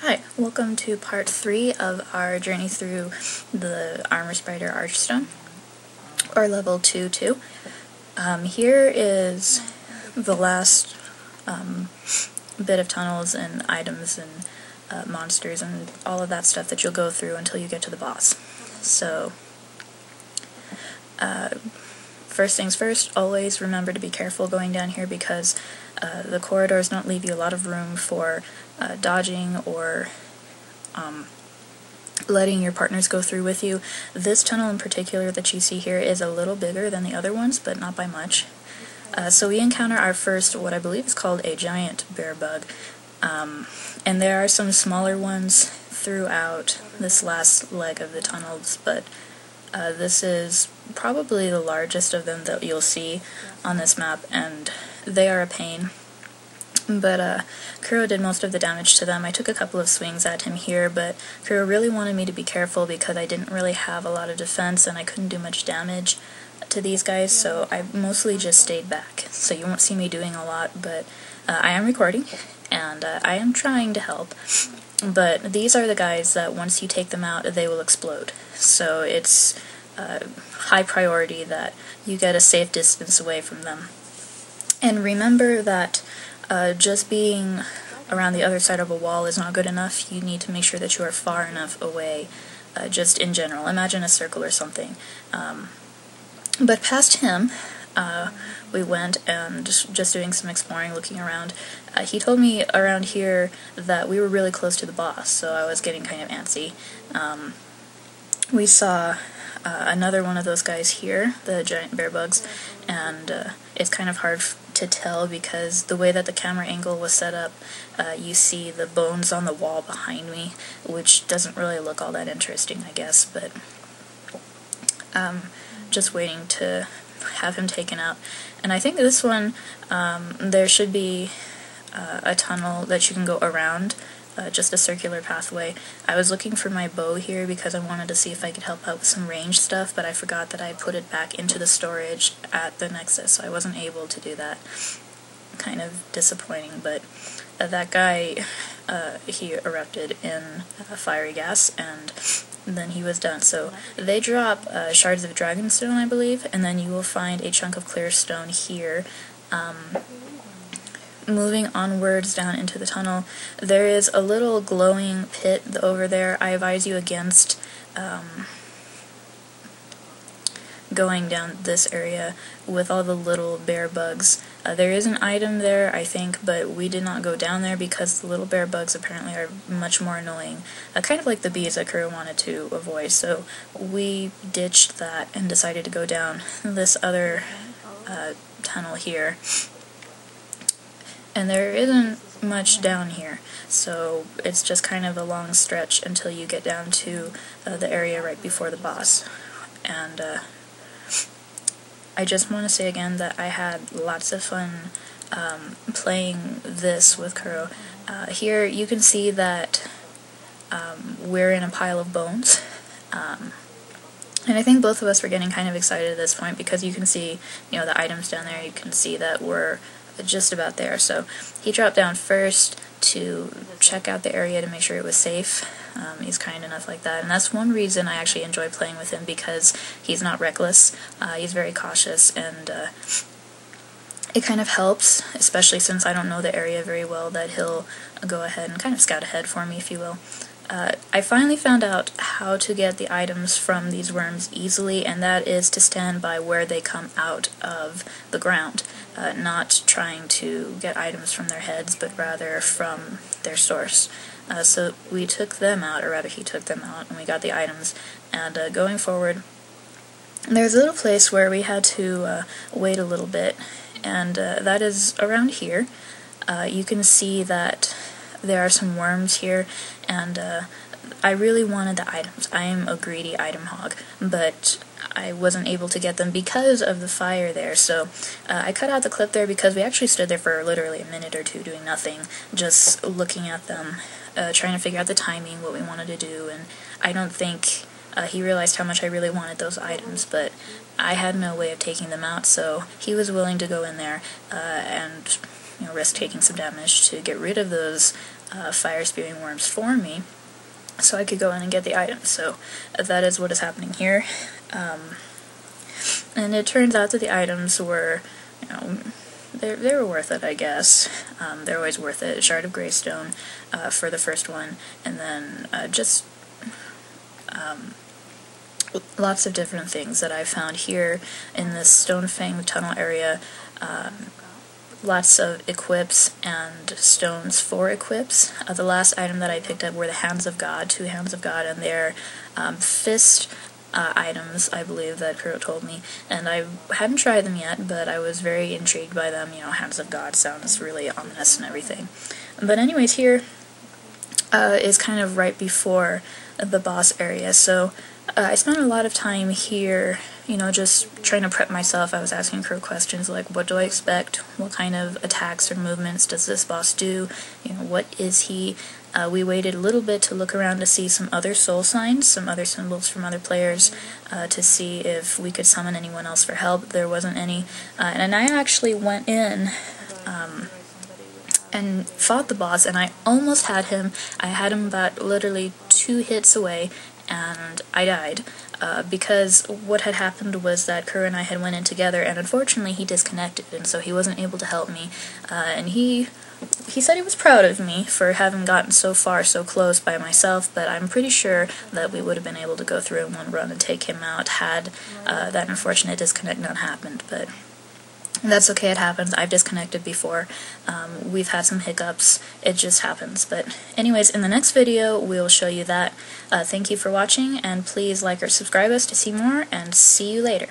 Hi, welcome to part 3 of our journey through the Spider Archstone, or level 2-2. Here is the last bit of tunnels and items and monsters and all of that stuff that you'll go through until you get to the boss. So, first things first, always remember to be careful going down here because the corridors don't leave you a lot of room for dodging or letting your partners go through with you. This tunnel in particular that you see here is a little bigger than the other ones, but not by much. So we encounter our first, what I believe is called a giant Bearbug, and there are some smaller ones throughout this last leg of the tunnels, but this is probably the largest of them that you'll see on this map, and they are a pain. But Kuro did most of the damage to them. I took a couple of swings at him here, but Kuro really wanted me to be careful because I didn't really have a lot of defense and I couldn't do much damage to these guys, so I mostly just stayed back. So you won't see me doing a lot, but I am recording, and I am trying to help. But these are the guys that once you take them out, they will explode. So it's high priority that you get a safe distance away from them. And remember that just being around the other side of a wall is not good enough. You need to make sure that you are far enough away, just in general. Imagine a circle or something. But past him, we went and just doing some exploring, looking around. He told me around here that we were really close to the boss, so I was getting kind of antsy. We saw another one of those guys here, the giant Bearbugs, and it's kind of hard to tell because the way that the camera angle was set up, you see the bones on the wall behind me, which doesn't really look all that interesting, I guess, but just waiting to have him taken out. And I think this one, there should be a tunnel that you can go around, just a circular pathway. I was looking for my bow here because I wanted to see if I could help out with some range stuff, but I forgot that I put it back into the storage at the Nexus, so I wasn't able to do that. Kind of disappointing, but that guy, he erupted in fiery gas, and then he was done. So they drop shards of Dragonstone, I believe, and then you will find a chunk of clear stone here. Moving onwards down into the tunnel, there is a little glowing pit over there. I advise you against going down this area with all the little bear bugs. There is an item there, I think, but we did not go down there because the little bear bugs apparently are much more annoying, kind of like the bees that Kuro wanted to avoid, so we ditched that and decided to go down this other tunnel here. And there isn't much down here, so it's just kind of a long stretch until you get down to the area right before the boss. And I just want to say again that I had lots of fun playing this with Kuro. Here you can see that we're in a pile of bones. And I think both of us were getting kind of excited at this point because you can see, the items down there. You can see that we're just about there. So he dropped down first to check out the area to make sure it was safe. He's kind enough like that, and that's one reason I actually enjoy playing with him, because he's not reckless. He's very cautious, and it kind of helps, especially since I don't know the area very well, that he'll go ahead and kind of scout ahead for me, if you will. I finally found out how to get the items from these worms easily, and that is to stand by where they come out of the ground. Not trying to get items from their heads, but rather from their source. So we took them out, or rather he took them out, and we got the items. And going forward, there's a little place where we had to wait a little bit, and that is around here. You can see that there are some worms here, and I really wanted the items. I am a greedy item hog, but I wasn't able to get them because of the fire there, so I cut out the clip there because we actually stood there for literally a minute or two doing nothing, just looking at them, trying to figure out the timing, what we wanted to do, and I don't think he realized how much I really wanted those items, but I had no way of taking them out, so he was willing to go in there and risk taking some damage to get rid of those fire spewing worms for me, so I could go in and get the items. So that is what is happening here. And it turns out that the items were, you know, they were worth it, I guess. They're always worth it. A shard of greystone for the first one, and then just lots of different things that I found here in this Stonefang Tunnel area. Lots of equips and stones for equips. The last item that I picked up were the Hands of God, 2 Hands of God, and they're fist items, I believe, that Kuro told me, and I hadn't tried them yet, but I was very intrigued by them. You know, Hands of God sounds really ominous and everything. But anyways, here is kind of right before the boss area, so I spent a lot of time here, you know, just trying to prep myself. I was asking Kuro questions like, what do I expect? What kind of attacks or movements does this boss do? You know, what is he? We waited a little bit to look around to see some other soul signs, some other symbols from other players, to see if we could summon anyone else for help. There wasn't any, and I actually went in and fought the boss, and I almost had him. I had him about literally 2 hits away, and I died, because what had happened was that Kuro and I had went in together, and unfortunately he disconnected, and so he wasn't able to help me, and he said he was proud of me for having gotten so far so close by myself, but I'm pretty sure that we would have been able to go through in one run and take him out had that unfortunate disconnect not happened. But that's okay, it happens. I've disconnected before. We've had some hiccups. It just happens. But anyways, in the next video, we'll show you that. Thank you for watching, and please like or subscribe us to see more, and see you later.